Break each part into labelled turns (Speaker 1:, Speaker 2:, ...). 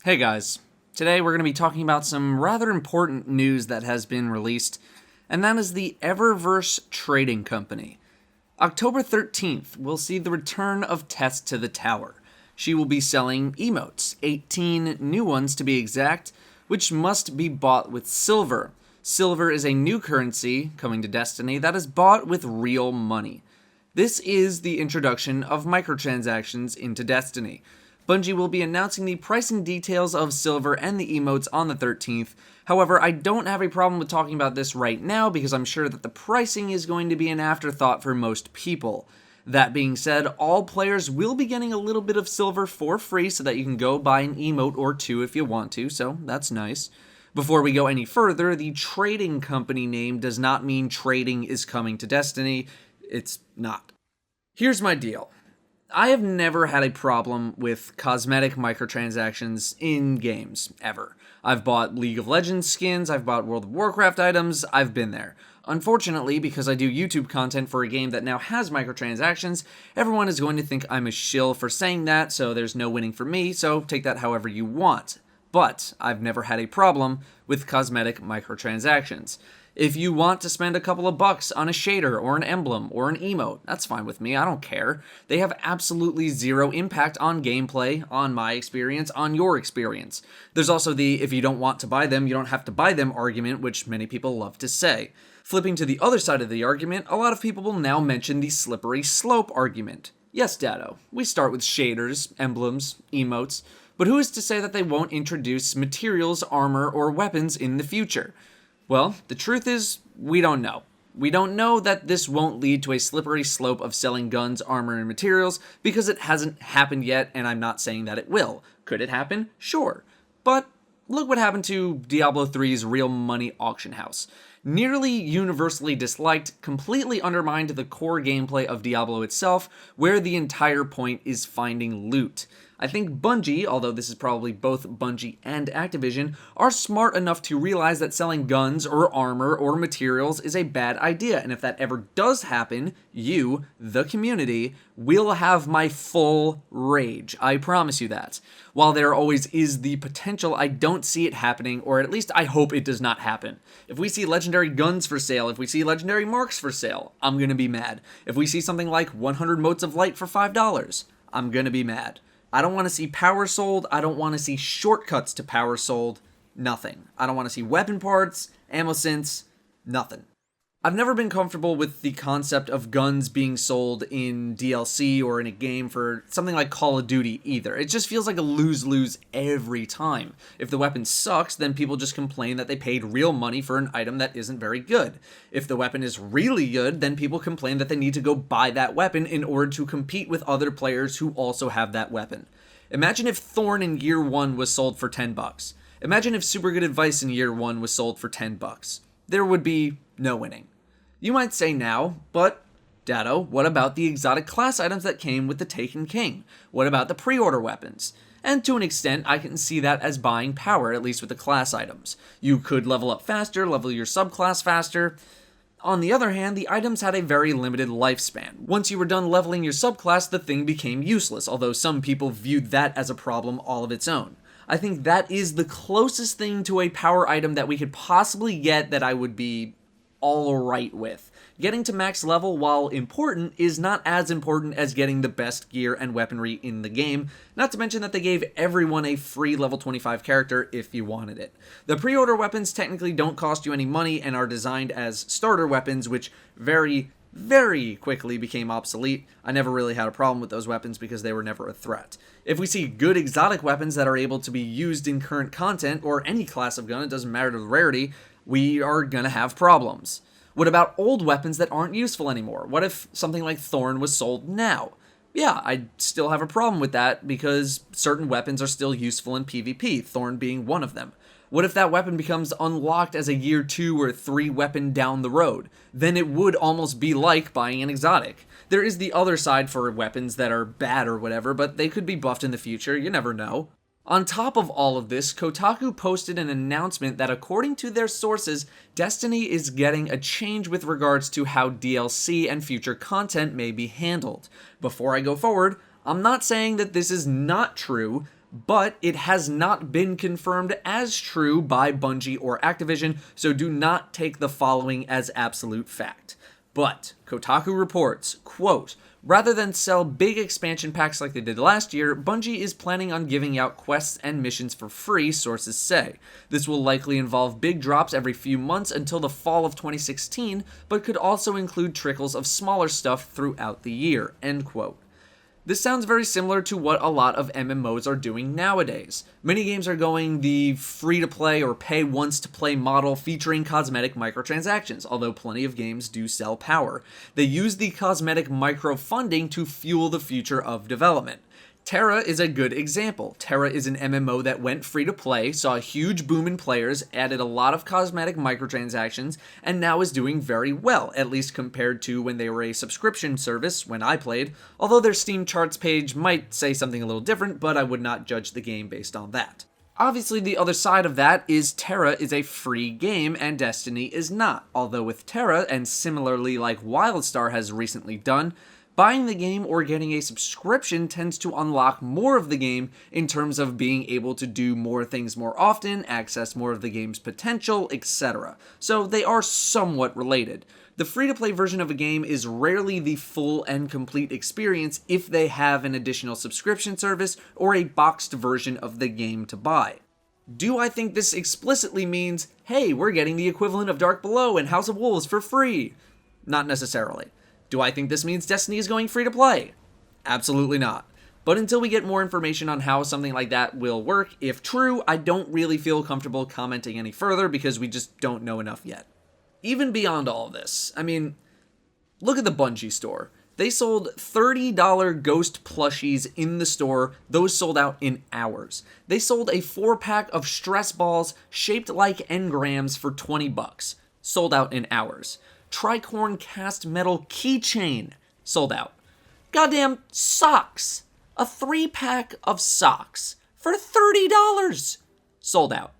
Speaker 1: Hey guys, today we're going to be talking about some rather important news that has been released, and that is the Eververse trading company. October 13th will see the return of Tess to the tower. She will be selling emotes, 18 new ones to be exact, which must be bought with silver. Silver is a new currency coming to Destiny that is bought with real money. This is the introduction of microtransactions into Destiny. Bungie will be announcing the pricing details of silver and the emotes on the 13th. However, I don't have a problem with talking about this right now because I'm sure that the pricing is going to be an afterthought for most people. That being said, all players will be getting a little bit of silver for free so that you can go buy an emote or two if you want to, so that's nice. Before we go any further, the trading company name does not mean trading is coming to Destiny. It's not. Here's my deal. I have never had a problem with cosmetic microtransactions in games, ever. I've bought League of Legends skins, I've bought World of Warcraft items, I've been there. Unfortunately, because I do YouTube content for a game that now has microtransactions, everyone is going to think I'm a shill for saying that, so there's no winning for me, so take that however you want. But I've never had a problem with cosmetic microtransactions. If you want to spend a couple of bucks on a shader or an emblem or an emote, that's fine with me, I don't care. They have absolutely zero impact on gameplay, on my experience, on your experience. There's also the if you don't want to buy them, you don't have to buy them argument, which many people love to say. Flipping to the other side of the argument, a lot of people will now mention the slippery slope argument. Yes, Datto, we start with shaders, emblems, emotes, but who is to say that they won't introduce materials, armor, or weapons in the future? Well, the truth is, we don't know. We don't know that this won't lead to a slippery slope of selling guns, armor, and materials because it hasn't happened yet, and I'm not saying that it will. Could it happen? Sure. But look what happened to Diablo 3's real money auction house. Nearly universally disliked, completely undermined the core gameplay of Diablo itself, where the entire point is finding loot. I think Bungie, although this is probably both Bungie and Activision, are smart enough to realize that selling guns or armor or materials is a bad idea, and if that ever does happen, you, the community, will have my full rage. I promise you that. While there always is the potential, I don't see it happening, or at least I hope it does not happen. If we see legendary guns for sale, if we see legendary marks for sale, I'm gonna be mad. If we see something like 100 motes of light for $5, I'm gonna be mad. I don't want to see power sold, I don't want to see shortcuts to power sold, nothing. I don't want to see weapon parts, ammo synths, nothing. I've never been comfortable with the concept of guns being sold in DLC or in a game for something like Call of Duty either. It just feels like a lose-lose every time. If the weapon sucks, then people just complain that they paid real money for an item that isn't very good. If the weapon is really good, then people complain that they need to go buy that weapon in order to compete with other players who also have that weapon. Imagine if Thorn in Year 1 was sold for $10. Imagine if Super Good Advice in Year 1 was sold for $10. There would be no winning. You might say now, but Datto, what about the exotic class items that came with the Taken King? What about the pre-order weapons? And to an extent, I can see that as buying power, at least with the class items. You could level up faster, level your subclass faster. On the other hand, the items had a very limited lifespan. Once you were done leveling your subclass, the thing became useless, although some people viewed that as a problem all of its own. I think that is the closest thing to a power item that we could possibly get that I would be all right with. Getting to max level, while important, is not as important as getting the best gear and weaponry in the game, not to mention that they gave everyone a free level 25 character if you wanted it. The pre-order weapons technically don't cost you any money and are designed as starter weapons, which very quickly became obsolete. I never really had a problem with those weapons because they were never a threat. If we see good exotic weapons that are able to be used in current content, or any class of gun, it doesn't matter the rarity, we are gonna have problems. What about old weapons that aren't useful anymore? What if something like Thorn was sold now? Yeah, I'd still have a problem with that because certain weapons are still useful in PvP, Thorn being one of them. What if that weapon becomes unlocked as a year 2 or 3 weapon down the road? Then it would almost be like buying an exotic. There is the other side for weapons that are bad or whatever, but they could be buffed in the future, you never know. On top of all of this, Kotaku posted an announcement that according to their sources, Destiny is getting a change with regards to how DLC and future content may be handled. Before I go forward, I'm not saying that this is not true, but it has not been confirmed as true by Bungie or Activision, so do not take the following as absolute fact. But Kotaku reports, quote, rather than sell big expansion packs like they did last year, Bungie is planning on giving out quests and missions for free, sources say. This will likely involve big drops every few months until the fall of 2016, but could also include trickles of smaller stuff throughout the year, end quote. This sounds very similar to what a lot of MMOs are doing nowadays. Many games are going the free-to-play or pay-once-to-play model featuring cosmetic microtransactions, although plenty of games do sell power. They use the cosmetic micro-funding to fuel the future of development. Terra is a good example. Terra is an MMO that went free-to-play, saw a huge boom in players, added a lot of cosmetic microtransactions, and now is doing very well, at least compared to when they were a subscription service when I played, although their Steam charts page might say something a little different, but I would not judge the game based on that. Obviously, the other side of that is Terra is a free game and Destiny is not, although with Terra, and similarly like WildStar has recently done, buying the game or getting a subscription tends to unlock more of the game in terms of being able to do more things more often, access more of the game's potential, etc. So they are somewhat related. The free-to-play version of a game is rarely the full and complete experience if they have an additional subscription service or a boxed version of the game to buy. Do I think this explicitly means, hey, we're getting the equivalent of Dark Below and House of Wolves for free? Not necessarily. Do I think this means Destiny is going free to play? Absolutely not. But until we get more information on how something like that will work, if true, I don't really feel comfortable commenting any further because we just don't know enough yet. Even beyond all of this, I mean, look at the Bungie store. They sold $30 Ghost plushies in the store. Those sold out in hours. They sold a 4-pack of stress balls shaped like engrams for $20. Sold out in hours. Tricorn cast metal keychain, sold out. Goddamn socks, a 3-pack of socks for $30, sold out.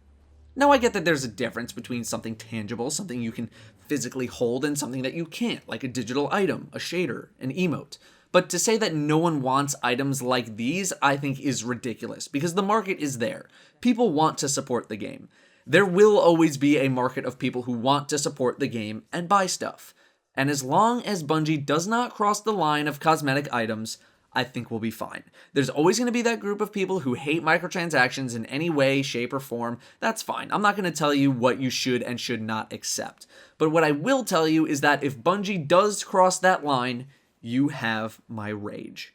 Speaker 1: Now I get that there's a difference between something tangible, something you can physically hold, and something that you can't, like a digital item, a shader, an emote. But to say that no one wants items like these, I think is ridiculous, because the market is there. People want to support the game. There will always be a market of people who want to support the game and buy stuff. And as long as Bungie does not cross the line of cosmetic items, I think we'll be fine. There's always going to be that group of people who hate microtransactions in any way, shape, or form. That's fine. I'm not going to tell you what you should and should not accept. But what I will tell you is that if Bungie does cross that line, you have my rage.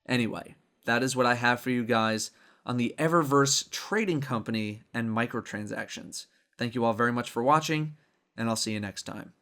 Speaker 1: Anyway, that is what I have for you guys on the Eververse trading company and microtransactions. Thank you all very much for watching, and I'll see you next time.